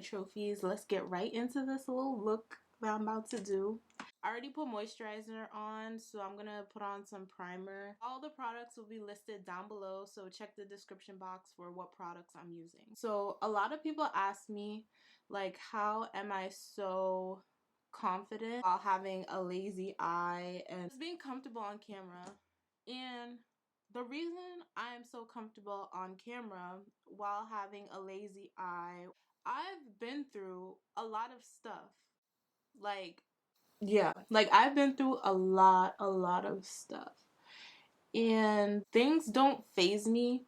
trophies, let's get right into this little look that I'm about to do. I already put moisturizer on, so I'm gonna put on some primer. All the products will be listed down below, so check the description box for what products I'm using. So a lot of people ask me, like, how am I so confident while having a lazy eye and just being comfortable on camera? And the reason I'm so comfortable on camera while having a lazy eye, I've been through a lot of stuff. Like, yeah, like I've been through a lot of stuff. And things don't faze me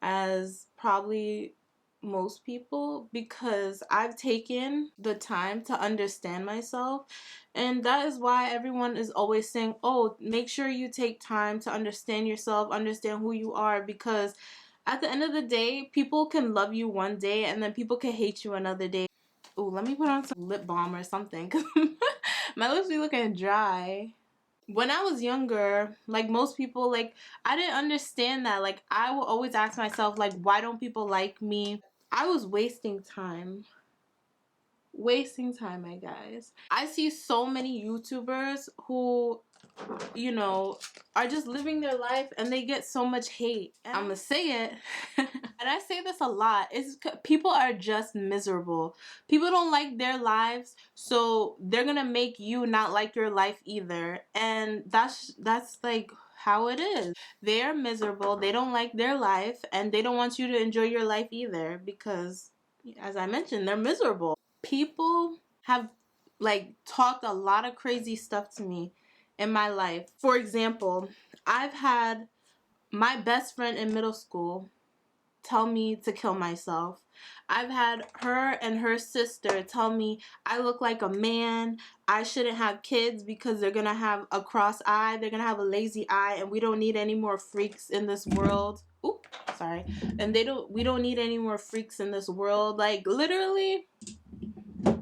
as probably most people because I've taken the time to understand myself, and that is why everyone is always saying, oh, make sure you take time to understand yourself, understand who you are, because at the end of the day, people can love you one day and then people can hate you another day. Oh, let me put on some lip balm or something because my lips be looking dry. When I was younger, like most people, like I didn't understand that. Like I will always ask myself, like, why don't people like me? I was wasting time. Wasting time, my guys. I see so many YouTubers who, you know, are just living their life and they get so much hate. And I'm gonna say it, and I say this a lot, it's people are just miserable. People don't like their lives, so they're gonna make you not like your life either. And that's like how it is. They're miserable, they don't like their life, and they don't want you to enjoy your life either because, as I mentioned, they're miserable. People have like talked a lot of crazy stuff to me in my life. For example, I've had my best friend in middle school tell me to kill myself. I've had her and her sister tell me I look like a man, I shouldn't have kids because they're gonna have a cross eye, they're gonna have a lazy eye, and we don't need any more freaks in this world. Oop, sorry. And we don't need any more freaks in this world. Like literally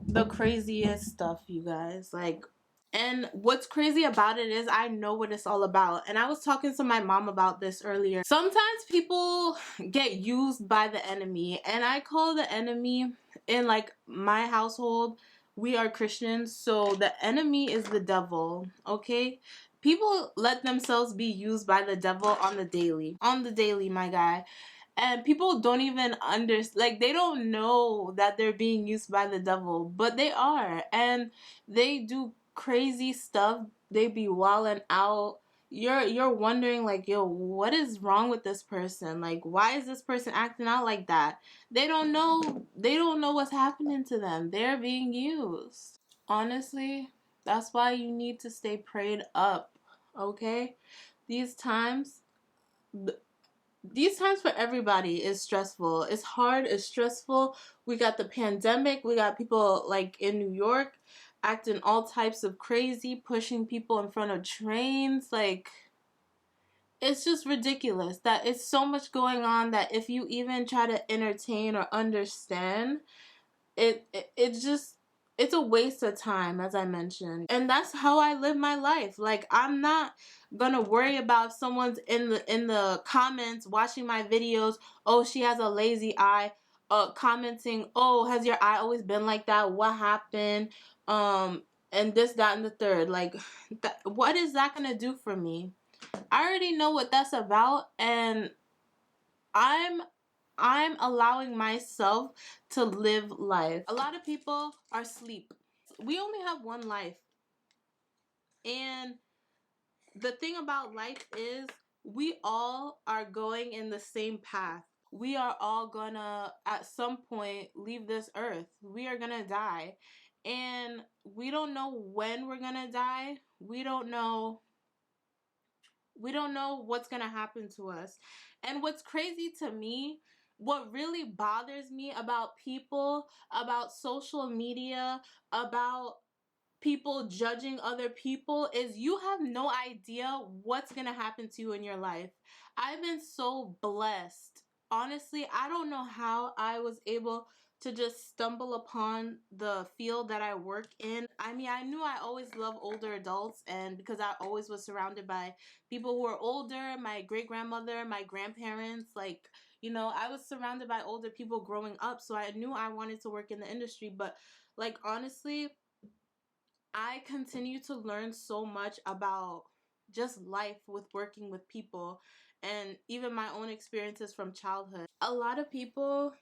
the craziest stuff, you guys. Like, and what's crazy about it is I know what it's all about. And I was talking to my mom about this earlier. Sometimes people get used by the enemy, and I call the enemy in like my household, we are Christians, so the enemy is the devil, okay? People let themselves be used by the devil on the daily. On the daily, my guy. And people don't even understand, like they don't know that they're being used by the devil, but they are. And they do crazy stuff. They be wilding out. You're wondering like, yo, what is wrong with this person? Like, why is this person acting out like that? They don't know what's happening to them. They're being used. Honestly, that's why you need to stay prayed up, okay? These times, for everybody is stressful. It's hard, it's stressful. We got the pandemic, we got people like in New York acting all types of crazy, pushing people in front of trains. Like, it's just ridiculous that it's so much going on that if you even try to entertain or understand, it's a waste of time, as I mentioned. And that's how I live my life. Like, I'm not gonna worry about if someone's in the comments watching my videos, oh, she has a lazy eye, commenting, oh, has your eye always been like that, what happened, and this, that, and the third. Like, what is that gonna do for me? I already know what that's about, and I'm allowing myself to live life. A lot of people are asleep. We only have one life. And the thing about life is we all are going in the same path. We are all gonna at some point leave this earth. We are gonna die. And we don't know when we're gonna die. We don't know what's gonna happen to us. And what's crazy to me, what really bothers me about people, about social media, about people judging other people, is you have no idea what's gonna happen to you in your life. I've been so blessed. Honestly, I don't know how I was able to just stumble upon the field that I work in. I mean, I knew I always loved older adults, and because I always was surrounded by people who are older, my great-grandmother, my grandparents, like, You know, I was surrounded by older people growing up, so I knew I wanted to work in the industry. But like honestly, I continue to learn so much about just life with working with people and even my own experiences from childhood. A lot of people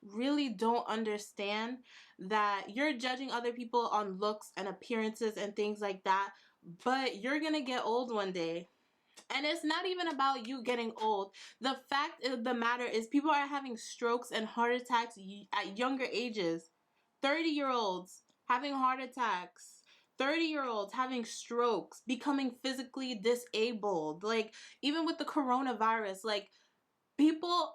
really don't understand that you're judging other people on looks and appearances and things like that, but you're gonna get old one day. And it's not even about you getting old. The fact of the matter is people are having strokes and heart attacks at younger ages. 30-year-olds having heart attacks. 30-year-olds having strokes, becoming physically disabled. Like, even with the coronavirus, like, people,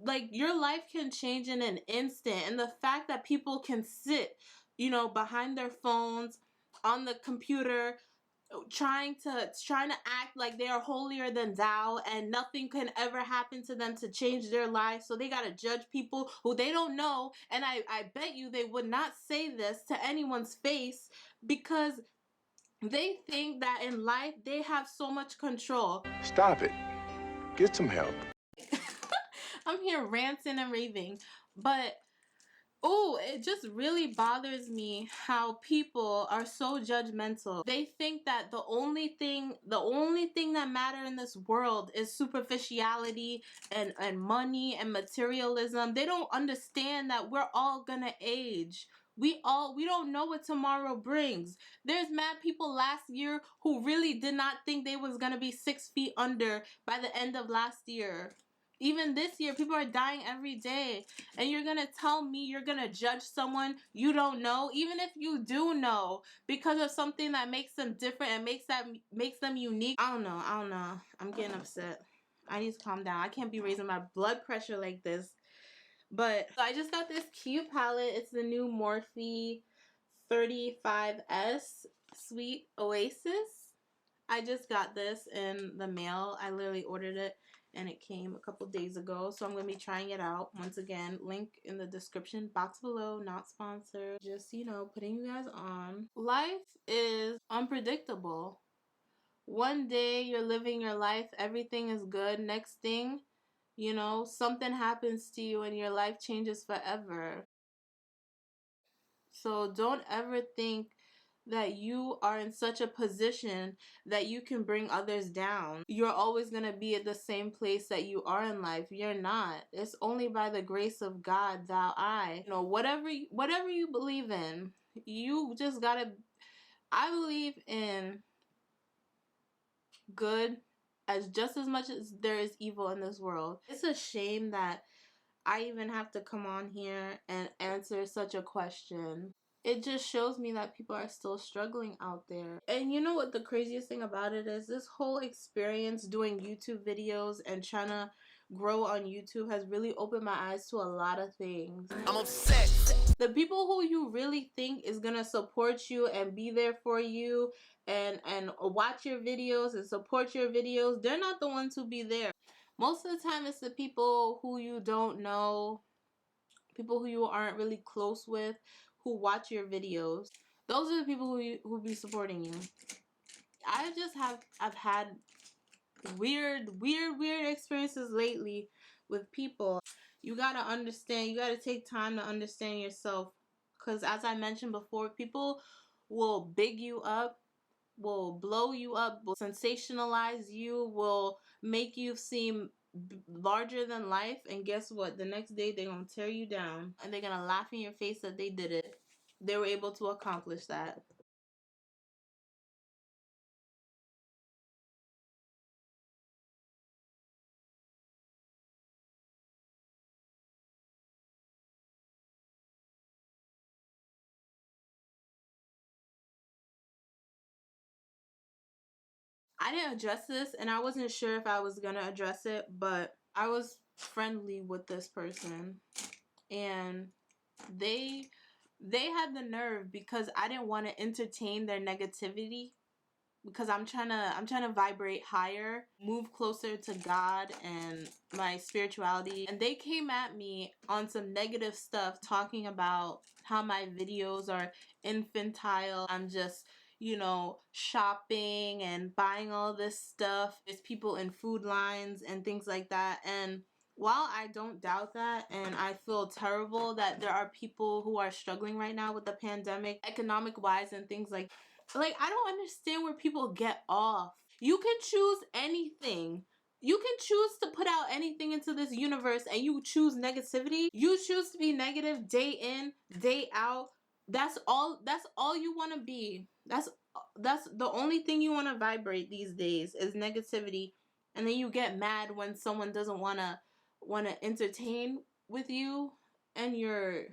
like, your life can change in an instant. And the fact that people can sit, you know, behind their phones, on the computer, trying to act like they are holier than thou and nothing can ever happen to them to change their life, so they gotta judge people who they don't know. And I bet you they would not say this to anyone's face because they think that in life they have so much control. Stop it. Get some help. I'm here ranting and raving, but oh, it just really bothers me how people are so judgmental. They think that the only thing that matters in this world is superficiality and money and materialism. They don't understand that we're all gonna age. We don't know what tomorrow brings. There's mad people last year who really did not think they was gonna be 6 feet under by the end of last year. Even this year, people are dying every day. And you're gonna tell me you're gonna judge someone you don't know, even if you do know, because of something that makes them different and makes them unique. I don't know. I'm getting upset. I need to calm down. I can't be raising my blood pressure like this. But so I just got this cute palette. It's the new Morphe 35S Sweet Oasis. I just got this in the mail. I literally ordered it and it came a couple days ago, so I'm going to be trying it out. Once again, link in the description box below, not sponsored. Just, you know, putting you guys on. Life is unpredictable. One day you're living your life, everything is good. Next thing, you know, something happens to you and your life changes forever. So don't ever think that you are in such a position that you can bring others down. You're always going to be at the same place that you are in life. You're not. It's only by the grace of God thou I. You know, whatever you believe in, you just got to, I believe in good as just as much as there is evil in this world. It's a shame that I even have to come on here and answer such a question. It just shows me that people are still struggling out there. And you know what the craziest thing about it is? This whole experience doing YouTube videos and trying to grow on YouTube has really opened my eyes to a lot of things. I'm upset. The people who you really think is gonna support you and be there for you and watch your videos and support your videos, they're not the ones who be there. Most of the time it's the people who you don't know, people who you aren't really close with, who watch your videos. Those are the people who be supporting you. I've had weird experiences lately with people. You gotta understand, you gotta take time to understand yourself, because as I mentioned before, people will big you up, will blow you up, will sensationalize you, will make you seem larger than life, and guess what? The next day they're gonna tear you down and they're gonna laugh in your face that they did it. They were able to accomplish that. I didn't address this and I wasn't sure if I was gonna address it, but I was friendly with this person and they had the nerve, because I didn't want to entertain their negativity, because I'm trying to vibrate higher, move closer to God and my spirituality. And they came at me on some negative stuff, talking about how my videos are infantile. I'm just, you know, shopping and buying all this stuff. There's people in food lines and things like that. And while I don't doubt that, and I feel terrible that there are people who are struggling right now with the pandemic, economic wise and things like I don't understand where people get off. You can choose anything. You can choose to put out anything into this universe, and you choose negativity. You choose to be negative day in, day out. That's all you want to be. That's the only thing you want to vibrate these days is negativity. And then you get mad when someone doesn't want to entertain with you and your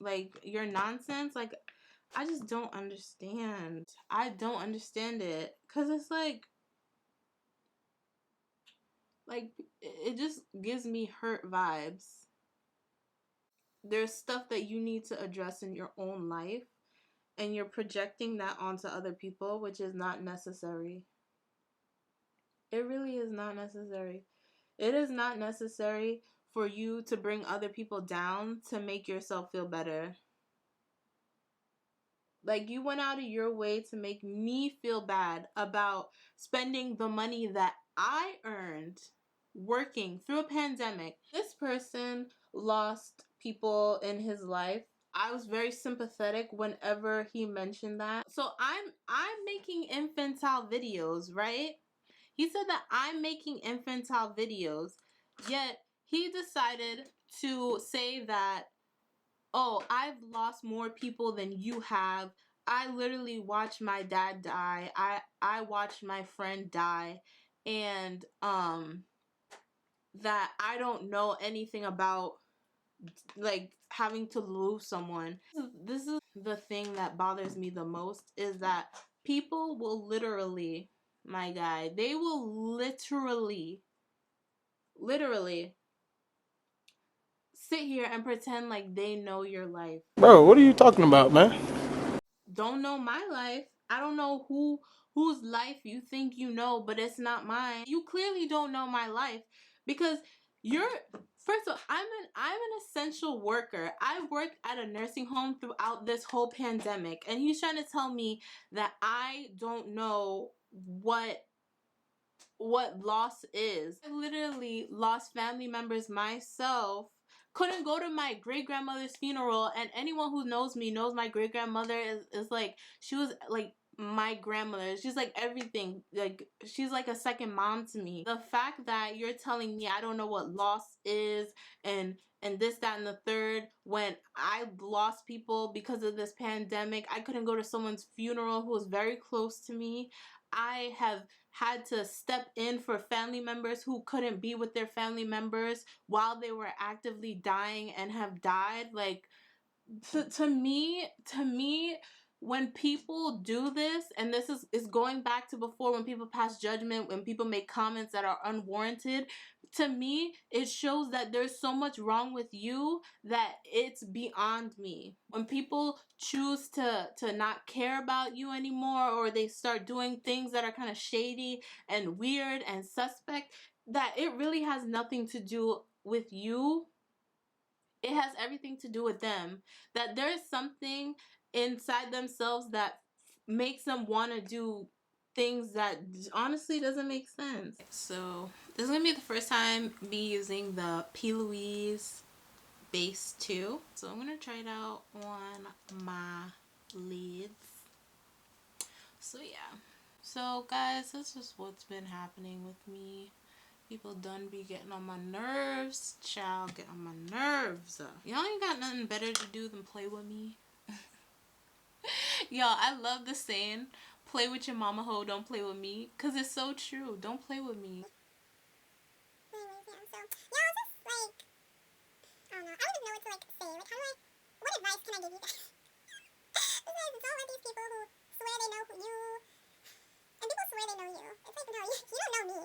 nonsense. Like, I just don't understand. I don't understand it, cuz it's like it just gives me hurt vibes. There's stuff that you need to address in your own life, and you're projecting that onto other people, which is not necessary. It really is not necessary. It is not necessary for you to bring other people down to make yourself feel better. Like, you went out of your way to make me feel bad about spending the money that I earned working through a pandemic. This person lost people in his life. I was very sympathetic whenever he mentioned that. So I'm making infantile videos, right? He said that I'm making infantile videos, yet he decided to say that, oh, I've lost more people than you have. I literally watched my dad die. I watched my friend die, and that I don't know anything about like having to lose someone. This is the thing that bothers me the most, is that people will literally, my guy, they will literally sit here and pretend like they know your life. Bro, what are you talking about, man? Don't know my life. I don't know whose life you think you know, but it's not mine. You clearly don't know my life, because you're, first of all, I'm an essential worker. I worked at a nursing home throughout this whole pandemic, and he's trying to tell me that I don't know what loss is. I literally lost family members myself. Couldn't go to my great grandmother's funeral, and anyone who knows me knows my great grandmother is like, she was like my grandmother. She's like everything. Like, she's like a second mom to me. The fact that you're telling me I don't know what loss is, and this, that, and the third, when I lost people because of this pandemic. I couldn't go to someone's funeral who was very close to me. I have had to step in for family members who couldn't be with their family members while they were actively dying and have died. Like, to me, when people do this, and this is going back to before, when people pass judgment, when people make comments that are unwarranted, to me it shows that there's so much wrong with you that it's beyond me. When people choose to not care about you anymore, or they start doing things that are kind of shady and weird and suspect, that it really has nothing to do with you. It has everything to do with them. That there's something inside themselves that makes them want to do things that honestly doesn't make sense. So this is gonna be the first time me using the P. Louise base 2. So I'm gonna try it out on my lids. So yeah. So guys, that's just what's been happening with me. People done be getting on my nerves. Child, get on my nerves. Y'all ain't got nothing better to do than play with me. Yo, I love the saying, play with your mama hoe, don't play with me. Because it's so true. Don't play with me. Anyways, yeah, so, yeah, just, like, I don't know, I don't even know what to, like, say, like, what advice can I give you guys? Besides, don't let these people who swear they know you, and people swear they know you, it's like, no, you don't know me.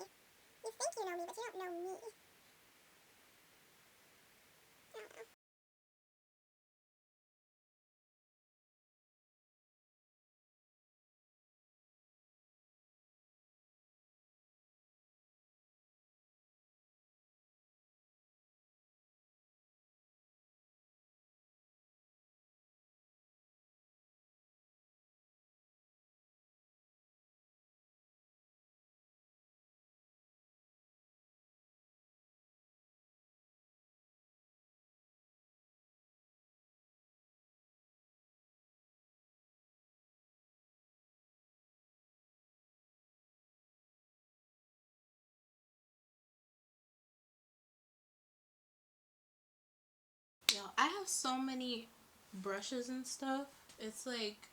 You think you know me, but you don't know me. I don't know. I have so many brushes and stuff. It's like,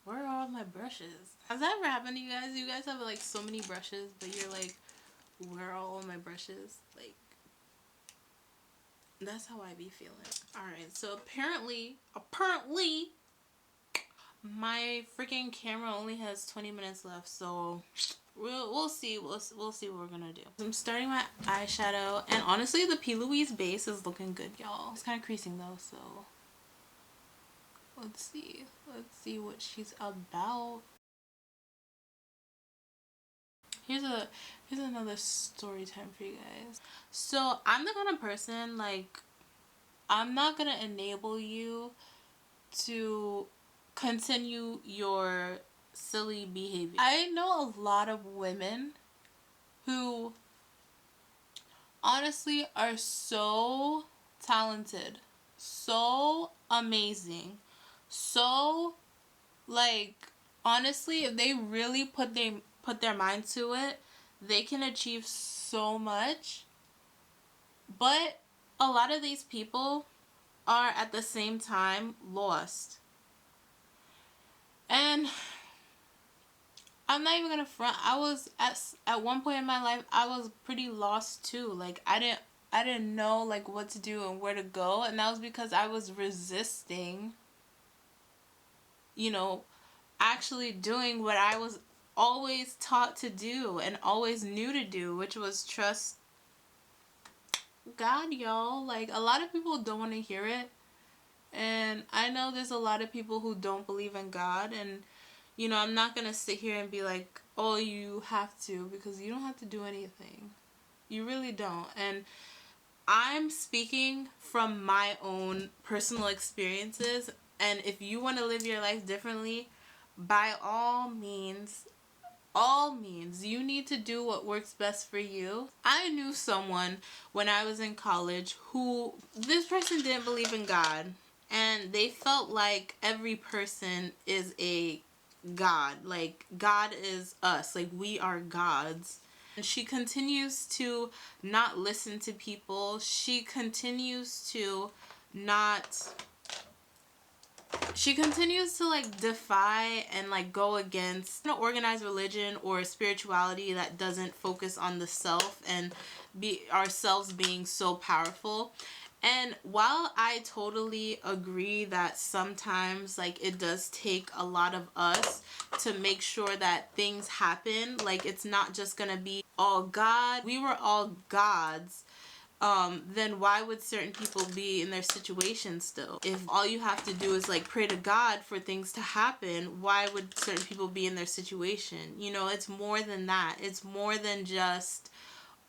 where are all my brushes? Has that ever happened to you guys? You guys have like so many brushes, but you're like, where are all my brushes? Like, that's how I be feeling. Alright, so apparently, my freaking camera only has 20 minutes left, so we'll see. We'll see what we're gonna do. I'm starting my eyeshadow, and honestly, the P. Louise base is looking good, y'all. It's kind of creasing though, so let's see. Let's see what she's about. Here's a here's another story time for you guys. So I'm the kind of person, like, I'm not gonna enable you to continue your silly behavior. I know a lot of women who honestly are so talented, so amazing, so, like, honestly, if they really put their mind to it, they can achieve so much. But a lot of these people are at the same time lost. And I'm not even gonna front. I was at one point in my life, I was pretty lost too. Like, I didn't know like what to do and where to go, and that was because I was resisting, you know, actually doing what I was always taught to do and always knew to do, which was trust God, y'all. Like, a lot of people don't want to hear it. And I know there's a lot of people who don't believe in God, and I'm not going to sit here and be like, "Oh, you have to," because you don't have to do anything. You really don't. And I'm speaking from my own personal experiences, and if you want to live your life differently, by all means, you need to do what works best for you. I knew someone when I was in college who, this person didn't believe in God, and they felt like every person is a God. Like, God is us. Like, we are gods. And she continues to not listen to people. She continues to not like defy and like go against an organized religion or spirituality that doesn't focus on the self and be ourselves being so powerful. And while I totally agree that sometimes like it does take a lot of us to make sure that things happen, like it's not just gonna be all God. We were all gods, then why would certain people be in their situation still? If all you have to do is like pray to God for things to happen, why would certain people be in their situation? It's more than that. It's more than just,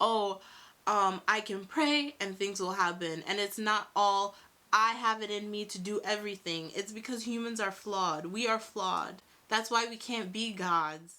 oh, I can pray and things will happen. And it's not all, I have it in me to do everything. It's because humans are flawed. We are flawed. That's why we can't be gods.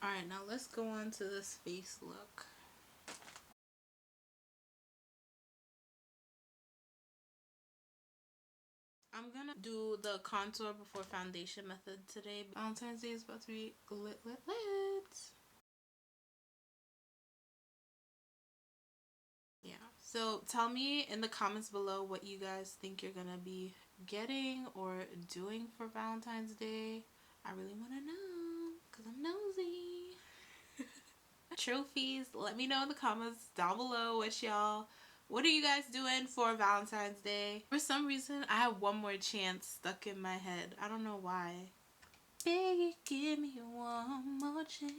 Alright, now let's go on to this face look. I'm gonna do the contour before foundation method today. Valentine's Day is about to be lit, lit, lit. Yeah, so tell me in the comments below what you guys think you're gonna be getting or doing for Valentine's Day. I really want to know because I'm nosy. Trophies, let me know in the comments down below what are you guys doing for Valentine's Day. For some reason I have one more chance stuck in my head. I don't know why. Baby, give me one more chance.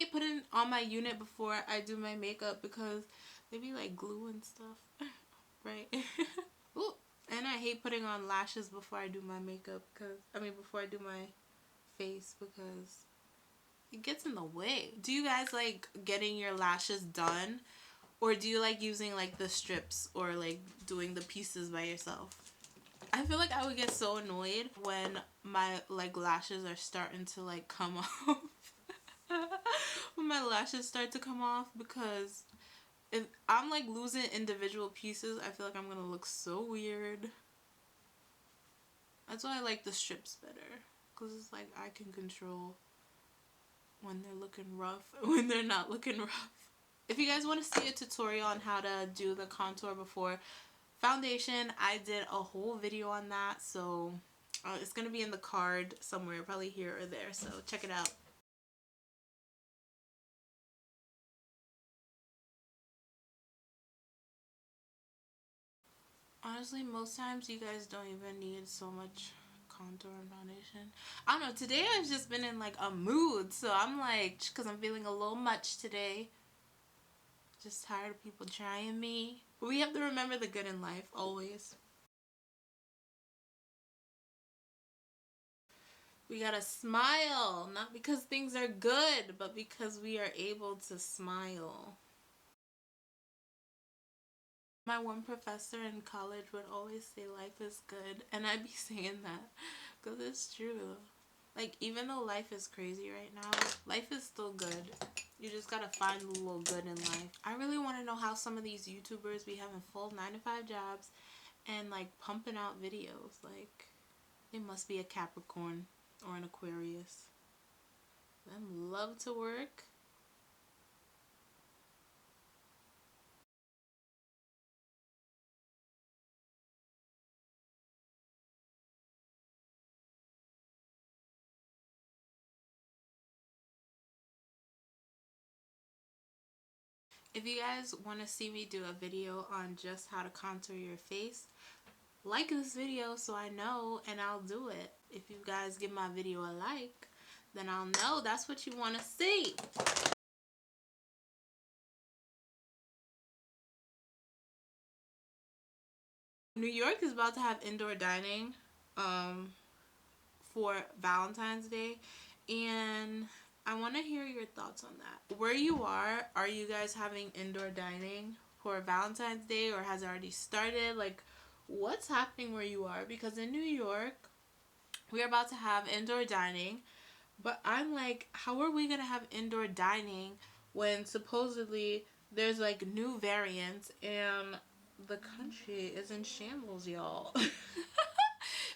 I put it on my unit before I do my makeup because they be like glue and stuff. Right? Ooh, and I hate putting on lashes before I do my makeup before I do my face because it gets in the way. Do you guys like getting your lashes done, or do you like using like the strips or like doing the pieces by yourself? I feel like I would get so annoyed when my like lashes are starting to like come off. When my lashes start to come off, because if I'm like losing individual pieces, I feel like I'm gonna look so weird. That's why I like the strips better, because it's like I can control when they're looking rough and when they're not looking rough. If you guys want to see a tutorial on how to do the contour before foundation, I did a whole video on that, so it's gonna be in the card somewhere, probably here or there, so check it out. Honestly, most times you guys don't even need so much contour and foundation. I don't know, today I've just been in like a mood, so I'm like, because I'm feeling a little much today. Just tired of people trying me. But we have to remember the good in life, always. We gotta smile, not because things are good, but because we are able to smile. My one professor in college would always say life is good, and I'd be saying that because it's true. Like, even though life is crazy right now, life is still good. You just gotta find the little good in life. I really want to know how some of these YouTubers be having full 9-to-5 jobs and like pumping out videos. Like, they must be a Capricorn or an Aquarius. Them love to work. If you guys want to see me do a video on just how to contour your face, like this video so I know, and I'll do it. If you guys give my video a like, then I'll know that's what you want to see. New York is about to have indoor dining for Valentine's Day, and I want to hear your thoughts on that. Where you are you guys having indoor dining for Valentine's Day, or has it already started? Like, what's happening where you are? Because in New York, we're about to have indoor dining, but I'm like, how are we gonna have indoor dining when supposedly there's like new variants and the country is in shambles, y'all.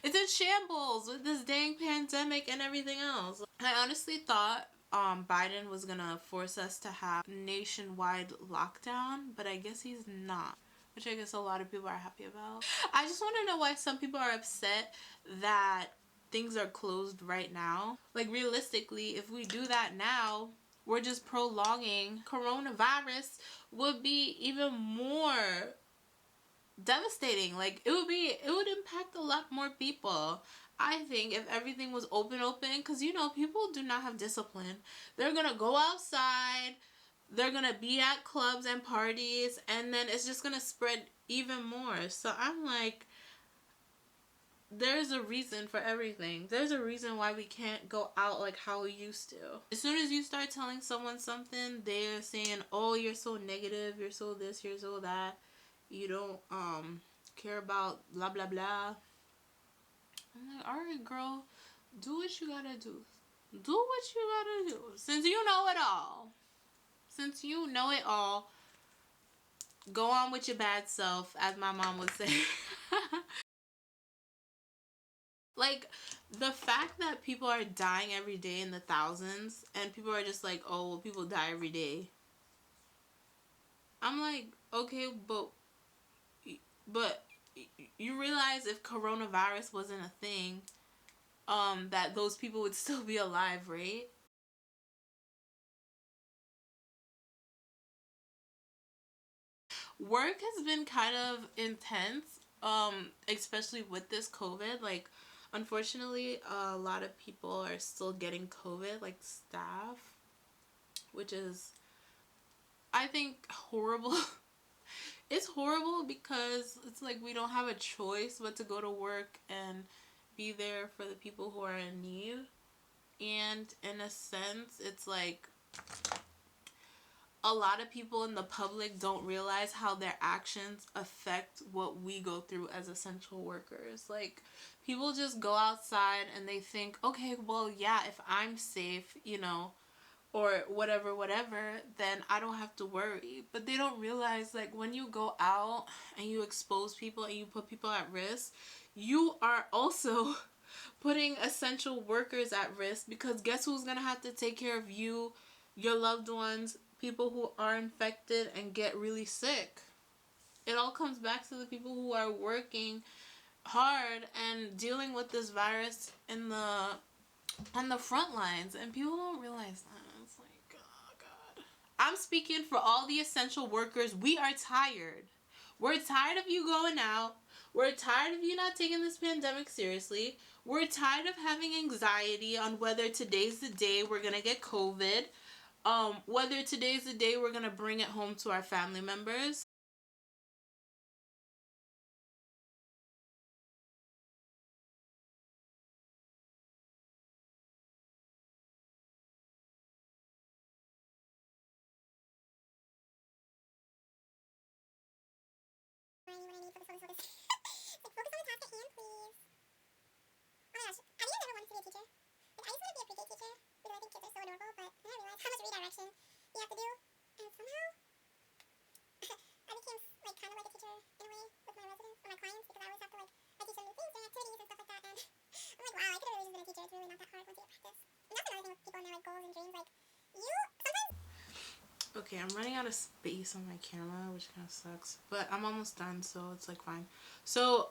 It's in shambles with this dang pandemic and everything else. I honestly thought Biden was gonna force us to have nationwide lockdown, but I guess he's not, which I guess a lot of people are happy about. I just want to know why some people are upset that things are closed right now. Like, realistically, if we do that now, we're just prolonging coronavirus. Would be even more devastating. Like, it would impact a lot more people, I think, if everything was open, because you know, people do not have discipline. They're gonna go outside, they're gonna be at clubs and parties, and then it's just gonna spread even more. So I'm like, there's a reason for everything. There's a reason why we can't go out like how we used to. As soon as you start telling someone something, they're saying, oh, you're so negative, you're so this, you're so that, you don't care about blah blah blah. I'm like, alright girl, do what you gotta do. Do what you gotta do. Since you know it all. Since you know it all, go on with your bad self, as my mom would say. Like, the fact that people are dying every day in the thousands, and people are just like, oh, well, people die every day. I'm like, okay, but you realize if coronavirus wasn't a thing, that those people would still be alive, right? Work has been kind of intense, especially with this COVID. Like, unfortunately, a lot of people are still getting COVID, like staff, which is, I think, horrible. It's horrible because it's like we don't have a choice but to go to work and be there for the people who are in need. And in a sense, it's like a lot of people in the public don't realize how their actions affect what we go through as essential workers. Like, people just go outside and they think, okay, well, yeah, if I'm safe, you know, or whatever, then I don't have to worry. But they don't realize, like, when you go out and you expose people and you put people at risk, you are also putting essential workers at risk, because guess who's gonna have to take care of you, your loved ones, people who are infected and get really sick. It all comes back to the people who are working hard and dealing with this virus in the on the front lines, and people don't realize that. It's like, oh god. I'm speaking for all the essential workers. We are tired. We're tired of you going out. We're tired of you not taking this pandemic seriously. We're tired of having anxiety on whether today's the day we're gonna get COVID. Whether today's the day we're gonna bring it home to our family members. What I need for this. Like, focus on the task at hand, please. Oh my gosh, have you ever wanted to be a teacher? Like, I used to want to be a pre-K teacher because I think kids are so adorable, but then I realized how much redirection you have to do, and somehow I became like kind of like a teacher in a way with my residents or my clients, because I always have to like I teach them new things and activities and stuff like that, and I'm like, wow, I could have really just been a teacher. It's really not that hard once you get practice. And that's another thing with people and their like goals and dreams. Like, you sometimes. Okay, I'm running out of space on my camera, which kind of sucks, but I'm almost done, so it's like fine. So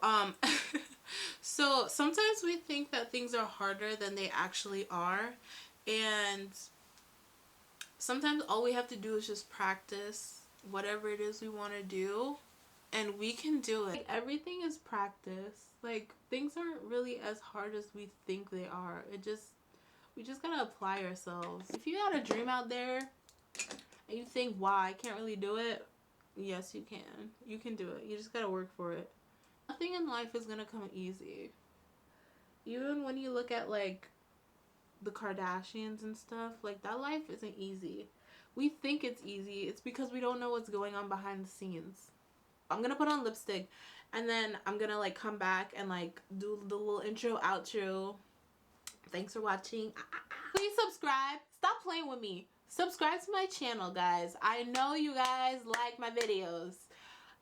so sometimes we think that things are harder than they actually are, and sometimes all we have to do is just practice whatever it is we want to do, and we can do it. Like, everything is practice. Like, things aren't really as hard as we think they are. We just gotta apply ourselves. If you got a dream out there and you think, wow, I can't really do it, yes, you can. You can do it. You just gotta work for it. Nothing in life is gonna come easy. Even when you look at like the Kardashians and stuff, like, that life isn't easy. We think it's easy. It's because we don't know what's going on behind the scenes. I'm gonna put on lipstick and then I'm gonna like come back and like do the little intro outro. Thanks for watching. Please subscribe. Stop playing with me. Subscribe to my channel, guys. I know you guys like my videos.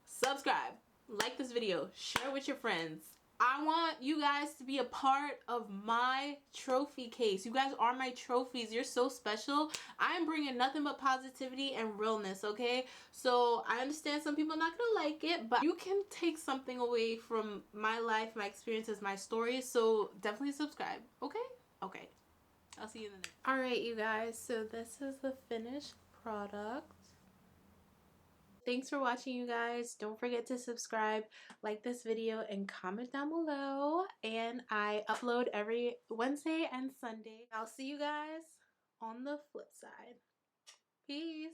Subscribe. Like this video. Share with your friends. I want you guys to be a part of my trophy case. You guys are my trophies. You're so special. I am bringing nothing but positivity and realness, okay? So I understand some people are not gonna like it, but you can take something away from my life, my experiences, my stories. So definitely subscribe, okay? Okay. I'll see you in the next. Alright, you guys. So this is the finished product. Thanks for watching, you guys. Don't forget to subscribe, like this video, and comment down below. And I upload every Wednesday and Sunday. I'll see you guys on the flip side. Peace.